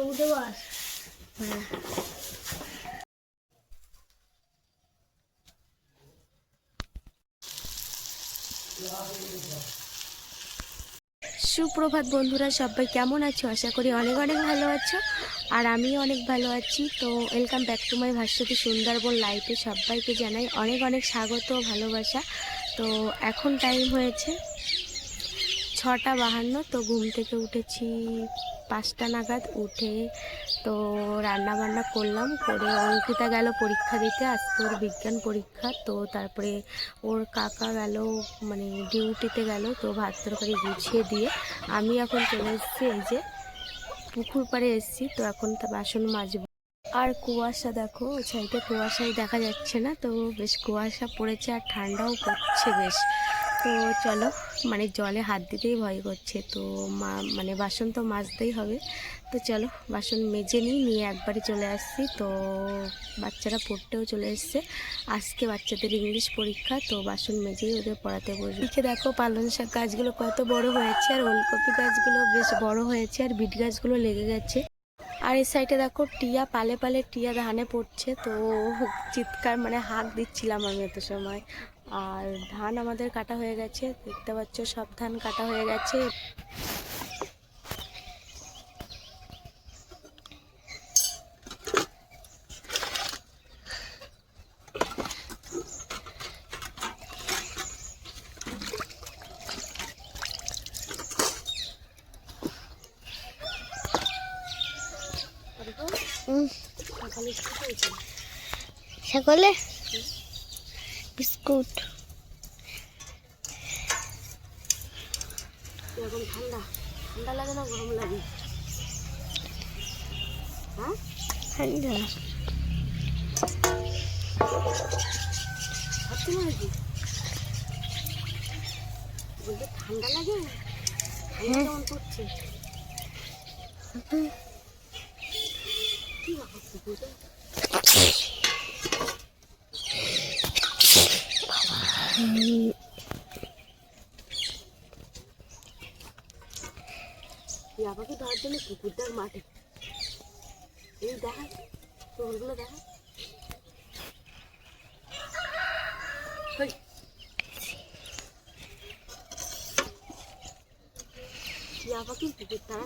উঠে বস। হ্যাঁ। সুপ্রভাত বন্ধুরা, সবাই কেমন আছো? আশা করি অনেক অনেক ভালো আছো, আর আমিও অনেক ভালো আছি। তো welcome back to my Bhaswati Sundarban লাইফে সবাইকে জানাই অনেক অনেক স্বাগত ও ভালোবাসা। তো এখন টাইম হয়েছে 6:52। তো ঘুম থেকে উঠেছি 5টা নাগাদ। উঠে তো রান্না বান্না করলাম, করে অঙ্কিতা গেল পরীক্ষা দিতে, আজকে ওর বিজ্ঞান পরীক্ষা। তো তারপরে ওর কাকা গেল মানে ডিউটিতে গেল, তো ভাত তরকারি গুছিয়ে দিয়ে আমি এখন চলে এসেছি এই যে পুকুর পাড়ে এসেছি। তো এখন তো বাসন মাজবো। আর কুয়াশা দেখো, ওই সাইডে কুয়াশাই দেখা যাচ্ছে না, তো বেশ কুয়াশা পড়েছে আর ঠান্ডাও পড়ছে বেশ। তো চলো, মানে জলে হাত দিতেই ভয় করছে, তো মানে বাসন তো মাজতেই হবে। তো চলো বাসন মেজে নিয়ে একবারই চলে আসছি। তো বাচ্চারা পড়তেও চলে এসছে, আজকে বাচ্চাদের ইংলিশ পরীক্ষা। তো বাসন মেজেই ওদের পড়াতে বসবো। এদিকে দেখো পালং শাক গাছগুলো কত বড় হয়েছে, আর ওলকপি গাছগুলো বেশ বড় হয়েছে, আর বিট গাছগুলো লেগে গেছে। আর এই সাইডে দেখো টিয়া পালে পালে টিয়া ধানে পড়ছে, তো চিৎকার মানে হাঁক দিচ্ছিলাম আমি এত সময়। আর ধান আমাদের কাটা হয়ে গেছে, দেখতে পাচ্ছ সব ধান কাটা হয়ে গেছে। সকলে বিস্কুট। এরকম ঠান্ডা ঠান্ডা লাগে না গরম লাগে? হ্যাঁ ঠান্ডা সত্যি নাকি? বলতে ঠান্ডা লাগে? ঠান্ডা কেমন পড়ছে? কি ভাবছি বুঝে আমাকে ধরার জন্য পুকুরটার মাঠে এই দেখা পুকুরগুলো দেখা। টিয়া পাখির পুকুর তারা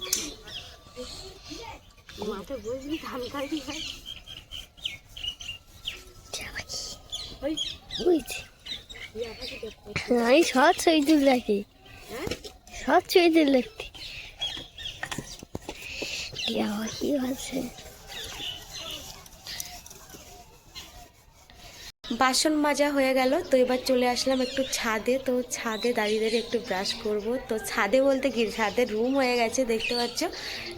মাঠে বসবি ধান খাইবি ভাই। আমি সব ছবি তুলে রাখি, সব ছবি তুলে রাখি। টিয়া পাখি আছে। বাসন মাজা হয়ে গেল, তো এবার চলে আসলাম একটু ছাদে। তো ছাদে দাঁড়িয়ে দাঁড়িয়ে একটু ব্রাশ করব। তো ছাদে বলতে কি, ছাদের রুম হয়ে গেছে, দেখতে পাচ্ছ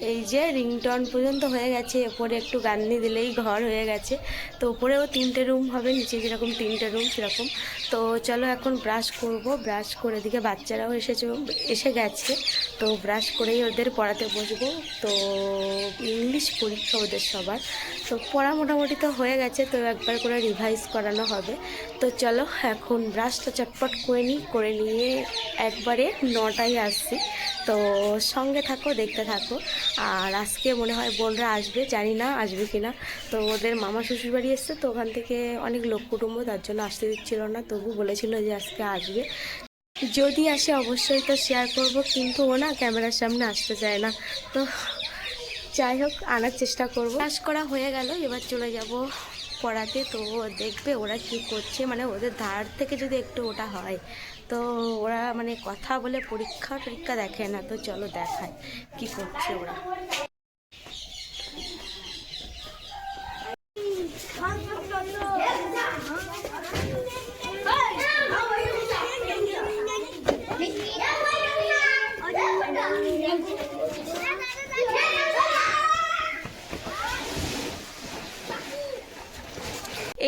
এই যে রিংটন পর্যন্ত হয়ে গেছে। এরপরে একটু গান্নি দিলেই ঘর হয়ে গেছে। তো ওপরেও 3টে রুম হবে, নিচে যেরকম 3টে রুম সেরকম। তো চলো এখন ব্রাশ করব। ব্রাশ করে দিকে বাচ্চারাও এসে গেছে, তো ব্রাশ করেই ওদের পড়াতে বসবো। তো ইংলিশ পরীক্ষা ওদের সবার, তো পড়া মোটামুটি তো হয়ে গেছে, তো একবার করে রিভাইজ করানো হবে। তো চলো এখন ব্রাশটা চটপট করে নিয়ে একবারে 9টায় আসছি। তো সঙ্গে থাকো, দেখতে থাকো। আর আজকে মনে হয় বোনরা আসবে, জানি না আসবে কি না। তো ওদের মামা শ্বশুরবাড়ি এসছে, তো ওখান থেকে অনেক লোক কুটুম্ব, তার জন্য আসতে দিচ্ছিল না, তবু বলেছিল যে আজকে আসবে। যদি আসে অবশ্যই তো শেয়ার করব, কিন্তু ও না ক্যামেরার সামনে আসতে চায় না। তো যাই হোক আনার চেষ্টা করব। ক্লাস করা হয়ে গেল, এবার চলে যাব পড়াতে। তো দেখবে ওরা কি করছে, মানে ওদের ধার থেকে যদি একটু ওটা হয়, তো ওরা মানে কথা বলে পরীক্ষা টরীক্ষা দেখে না। তো চলো দেখায় কি করছে ওরা।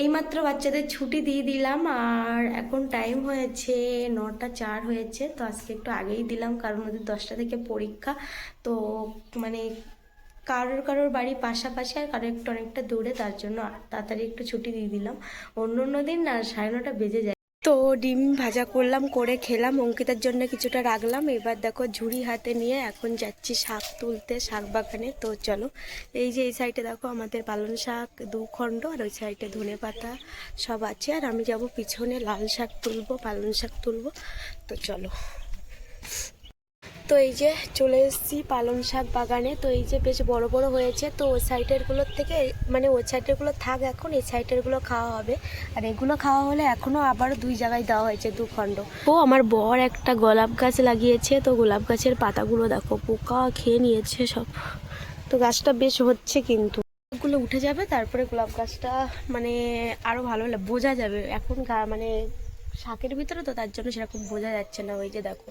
এইমাত্র বাচ্চাদের ছুটি দিয়ে দিলাম, আর এখন টাইম হয়েছে 9টা 4 হয়েছে। তো আজকে একটু আগেই দিলাম, কারণ ওদের 10টা থেকে পরীক্ষা। তো মানে কারোর কারোর বাড়ি পাশাপাশি, আর কারোর একটু অনেকটা দূরে, তার জন্য তাড়াতাড়ি একটু ছুটি দিয়ে দিলাম। অন্য অন্য দিন না 9:30 বেজে যায়। তো ডিম ভাজা করলাম, করে খেলাম, অঙ্কিতার জন্য কিছুটা রাখলাম। এবার দেখো ঝুড়ি হাতে নিয়ে এখন যাচ্ছি শাক তুলতে শাক বাগানে। তো চলো, এই যে এই সাইডে দেখো আমাদের পালং শাক 2 খণ্ড, আর ওই সাইডে ধনে পাতা সব আছে। আর আমি যাব পিছনে লাল শাক তুলবো, পালং শাক তুলবো। তো চলো, তো এই যে চলে এসেছি পালং শাক বাগানে। তো এই যে বেশ বড় বড় হয়েছে। তো ওই সাইডেরগুলোর থেকে মানে ওই সাইডেরগুলো থাক, এখন এই সাইডেরগুলো খাওয়া হবে। আর এগুলো খাওয়া হলে এখনও আবার 2 জায়গায় দেওয়া হয়েছে 2 খণ্ড। ও আমার বর একটা গোলাপ গাছ লাগিয়েছে। তো গোলাপ গাছের পাতাগুলো দেখো পোকা খেয়ে নিয়েছে সব। তো গাছটা বেশ হচ্ছে, কিন্তু গুলো উঠে যাবে তারপরে গোলাপ গাছটা মানে আরও ভালো বোঝা যাবে। এখন মানে শাকের ভিতরে তো তার জন্য সেরকম বোঝা যাচ্ছে না। ওই যে দেখো,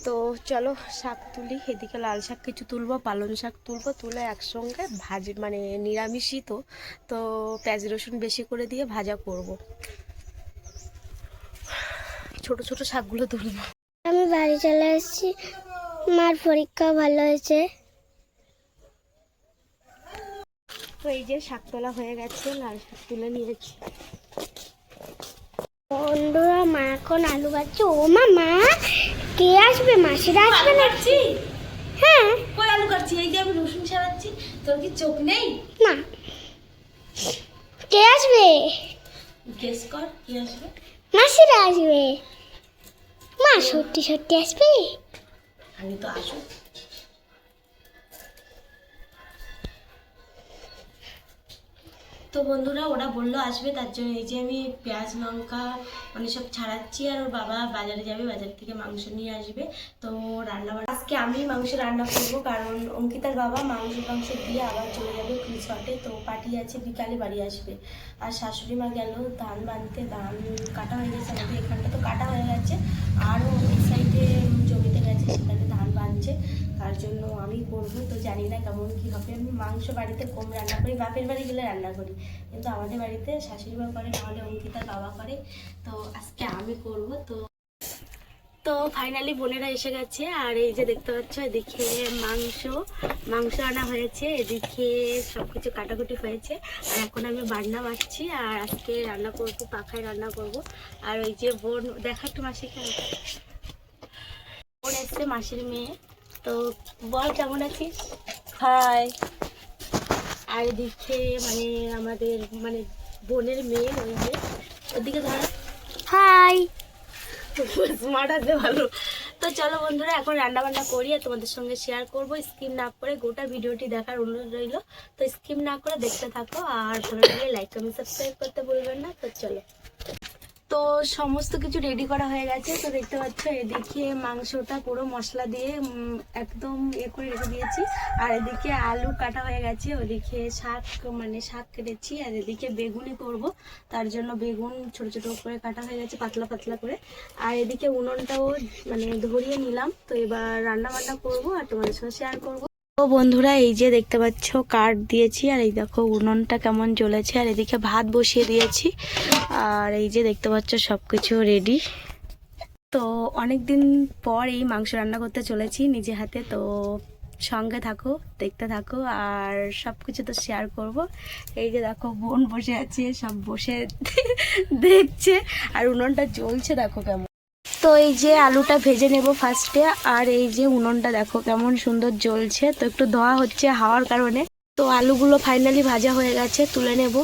তো চলো শাক তুলি। এদিকে লাল শাক কিছু তুলবো, পালং শাক তুলবো, তুলে একসঙ্গে ভাজি মানে নিরামিষই তো, তো পেঁয়াজ রসুন বেশি করে দিয়ে ভাজা করব। ছোট ছোট শাকগুলো তুলবো। আমি বাড়ি চলে এসেছি, মার পরীক্ষা ভালো হয়েছে। তো এই যে শাক তোলা হয়ে গেছে, লাল শাক তুলে নিয়েছি। বন্ধুরা মা এখন আলু কাটছে। ও মা কে আসবে? মাসিরা আসবে নাকি? হ্যাঁ, কই আলু কাটছি? এই যে আমি রসুন ছাড়াচ্ছি। তোর কি চোখ নেই? না, কে আসবে? গেস কর কি আসবে। মাসিরা আসবে। মা সত্যি সত্যি আসবে? আমি তো আসো। তো বন্ধুরা ওরা বললো আসবে, তার জন্য এই যে আমি পেঁয়াজ লঙ্কা মানে সব ছাড়াচ্ছি। আর ওর বাবা বাজারে যাবে, বাজার থেকে মাংস নিয়ে আসবে। তো রান্না আজকে আমি মাংস রান্না করবো, কারণ অঙ্কিতার বাবা মাংস দিয়ে আবার চলে যাবে রিসর্টে। তো পার্টি আছে, বিকালে বাড়ি আসবে। আর শাশুড়ি মা গেল ধান বানতে। ধান কাটা হয়ে গেছে, আমাদের এখানটা তো কাটা হয়ে গেছে। আরও ওই সাইডে জমিতে গেছে, সেখানে ধান বানছে। তার জন্য আমি করবো। তো জানি না কেমন কি হবে। আমি মাংস বাড়িতে কম রান্না করি, বাপের বাড়ি গেলে রান্না করি, কিন্তু আমাদের বাড়িতে শাশুড়ি মা করে, নাহলে অঙ্কিতার বাবা করে। তো আজকে আমি করব। তো ফাইনালি বোনেরা এসে গেছে। আর এই যে দেখতে পাচ্ছ, এদিকে মাংস আনা হয়েছে, এদিকে সব কিছু কাটাকুটি হয়েছে। আর এখন আমি বান্না বাড়ছি, আর আজকে রান্না করব, পাখায় রান্না করব। আর ওই যে বোন, দেখা একটু মাসিকে, বোন এসছে, মাসির মেয়ে। তো বল কেমন আছিস? হাই। আর এদিকে মানে আমাদের মানে বোনের মেয়ে, ওই যে ওদিকে ধর, হাই। স্মার্ট আছে ভালো। তো চলো বন্ধুরা, এখন রান্না বান্না করি আর তোমাদের সঙ্গে শেয়ার করবো। স্কিপ না করে গোটা ভিডিওটি দেখার অনুরোধ রইল। তো স্কিপ না করে দেখতে থাকো, আর ভালো লাগলে লাইক কমেন্ট সাবস্ক্রাইব করতে ভুলবেন না। তো চলো, তো সমস্ত কিছু রেডি করা হয়ে গেছে। তো দেখতে পাচ্ছ এদিকে মাংসটা পুরো মশলা দিয়ে একদম করে রেখে দিয়েছি। আর এদিকে আলু কাটা হয়ে গেছে, ওদিকে শাক কেটেছি। আর এদিকে বেগুনি করব, তার জন্য বেগুন ছোট ছোট করে কাটা হয়ে গেছে, পাতলা পাতলা করে। আর এদিকে উনুনটাও মানে ধরিয়ে নিলাম। তো এবার রান্না বান্না করবো আর তোমাদের সঙ্গে শেয়ার করবো। তো বন্ধুরা এই যে দেখতে পাচ্ছ কাঠ দিয়েছি, আর এই দেখো উনুনটা কেমন জ্বলেছে। আর এদিকে ভাত বসিয়ে দিয়েছি। আর এই যে দেখতে পাচ্ছ সব কিছু রেডি। তো অনেক দিন পর এই মাংস রান্না করতে চলেছি নিজে হাতে। তো সঙ্গে থাকো, দেখতে থাকো, আর সব কিছু তো শেয়ার করব। এই যে দেখো বোন বসে আছে, সব বসে দেখছে। আর উনুনটা জ্বলছে দেখো কেমন। তো এই যে আলুটা ভেজে নেব ফার্স্টে। আর এই যে উনুনটা দেখো কেমন সুন্দর জ্বলছে। তো একটু ধোয়া হচ্ছে হাওয়ার কারণে। তো আলুগুলো ফাইনালি ভাজা হয়ে গেছে, তুলে নেব।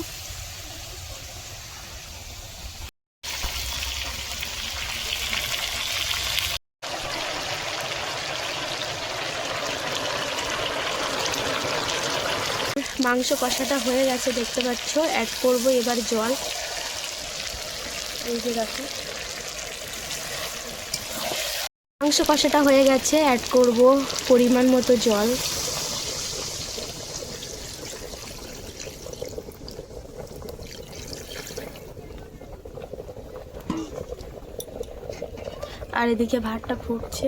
মাংস কষাটা হয়ে গেছে দেখতে পাচ্ছ। অ্যাড করব এবার জল। এই যে দেখো মাংস কষাটা হয়ে গেছে, অ্যাড করব পরিমাণ মতো জল। আর এদিকে ভাতটা ফুটছে।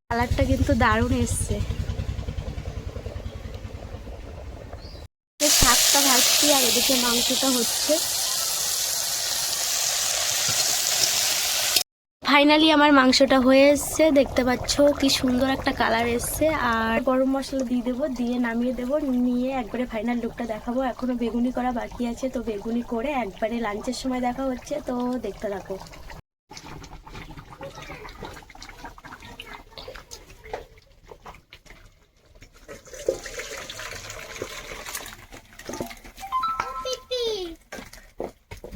কালারটা কিন্তু দারুণ এসছে। শাকটা ভাজছি আর এদিকে মাংসটা হচ্ছে। ফাইনালি আমার মাংসটা হয়ে এসছে, দেখতে পাচ্ছ কি সুন্দর একটা কালার এসছে। আর গরম মশলা দিয়ে দেবো, দিয়ে নামিয়ে দেবো, নিয়ে একবারে ফাইনাল লুকটা দেখাবো। এখনো বেগুনি করা বাকি আছে, তো বেগুনি করে একবারে লাঞ্চের সময় দেখা হচ্ছে, তো দেখতে থাকো।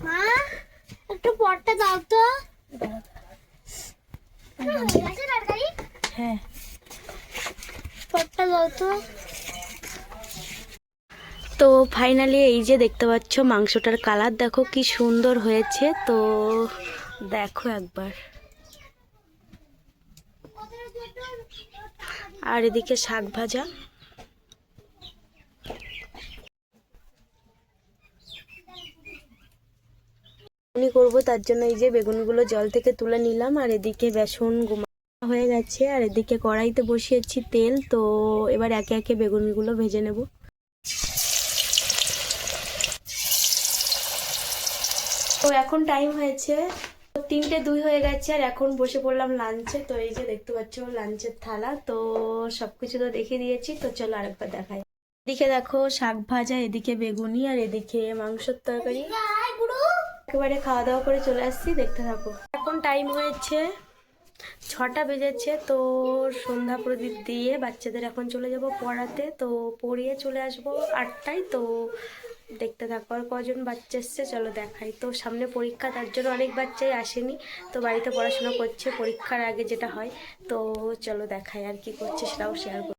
মা একটু পটটা দাও তো। হ্যাঁ, পটটা দাও তো। তো ফাইনালি এই যে দেখতে পাচ্ছ মাংসটার কালার দেখো কি সুন্দর হয়েছে, তো দেখো একবার। আর এদিকে শাক ভাজা করবো, তার জন্য এই যে বেগুনগুলো জল থেকে তুলে নিলাম। আর এদিকে বেসন গোমা হয়ে গেছে, আর এদিকে কড়াইতে বসিয়েছি তেল। তো এবার একে একে বেগুনগুলো ভেজে নেব। তো এখন টাইম হয়েছে 3:02 হয়ে গেছে, আর এখন বসে পড়লাম লাঞ্চে। তো এই যে দেখতে পাচ্ছ লাঞ্চের থালা, তো সবকিছু তো দেখিয়ে দিয়েছি, তো চলো আরেকবার দেখাই। এদিকে দেখো শাক ভাজা, এদিকে বেগুনি, আর এদিকে মাংসের তরকারি। একেবারে খাওয়া দাওয়া করে চলে আসছি, দেখতে থাকো। এখন টাইম হয়েছে 6টা বেজেছে, তো সন্ধ্যা প্রদীপ দিয়ে বাচ্চাদের এখন চলে যাব পড়াতে। তো পড়িয়ে চলে আসবো 8টায়। তো দেখতে থাকো। আর কজন বাচ্চা এসছে চলো দেখাই। তো সামনে পরীক্ষা, তার জন্য অনেক বাচ্চাই আসেনি, তো বাড়িতে পড়াশোনা করছে পরীক্ষার আগে যেটা হয়। তো চলো দেখাই আর কি করছে সেটাও শেয়ার করবো।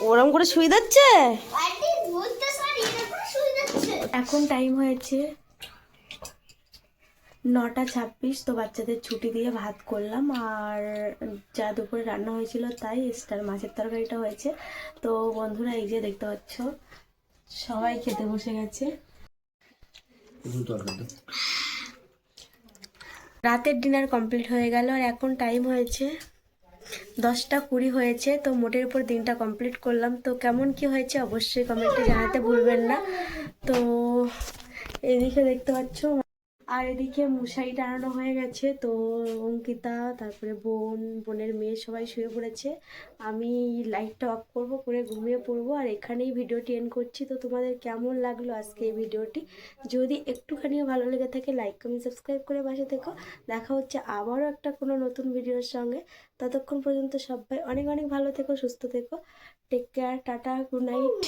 ওরম করে শুয়ে যাচ্ছে। এখন টাইম হয়েছে 9:26। তো বাচ্চাদের ছুটি দিয়ে ভাত করলাম, আর যা দুপুরে রান্না হয়েছিল তাই, স্টার মাছের তরকারিটা হয়েছে। তো বন্ধুরা এই যে দেখতে পাচ্ছ সবাই খেতে বসে গেছে। রাতের ডিনার কমপ্লিট হয়ে গেল, আর এখন টাইম হয়েছে 10:20 হয়েছে। তো মোটের উপর দিনটা কমপ্লিট করলাম। তো কেমন কি হয়েছে অবশ্যই কমেন্টে জানাতে ভুলবেন না। তো এদিকে দেখতে পাচ্ছ, আর এদিকে মশারি টানানো হয়ে গেছে। তো অঙ্কিতা, তারপরে বোনের মেয়ে সবাই শুয়ে পড়েছে। আমি লাইটটা অফ করবো, করে ঘুমিয়ে পড়বো। আর এখানেই ভিডিওটি এন্ড করছি। তো তোমাদের কেমন লাগলো আজকে এই ভিডিওটি? যদি একটুখানিও ভালো লেগে থাকে লাইক কমেন্ট সাবস্ক্রাইব করে পাশে থেকো। দেখা হচ্ছে আবারও একটা কোনো নতুন ভিডিওর সঙ্গে। ততক্ষণ পর্যন্ত সবাই অনেক অনেক ভালো থেকো, সুস্থ থেকো। Take care, tata, good night.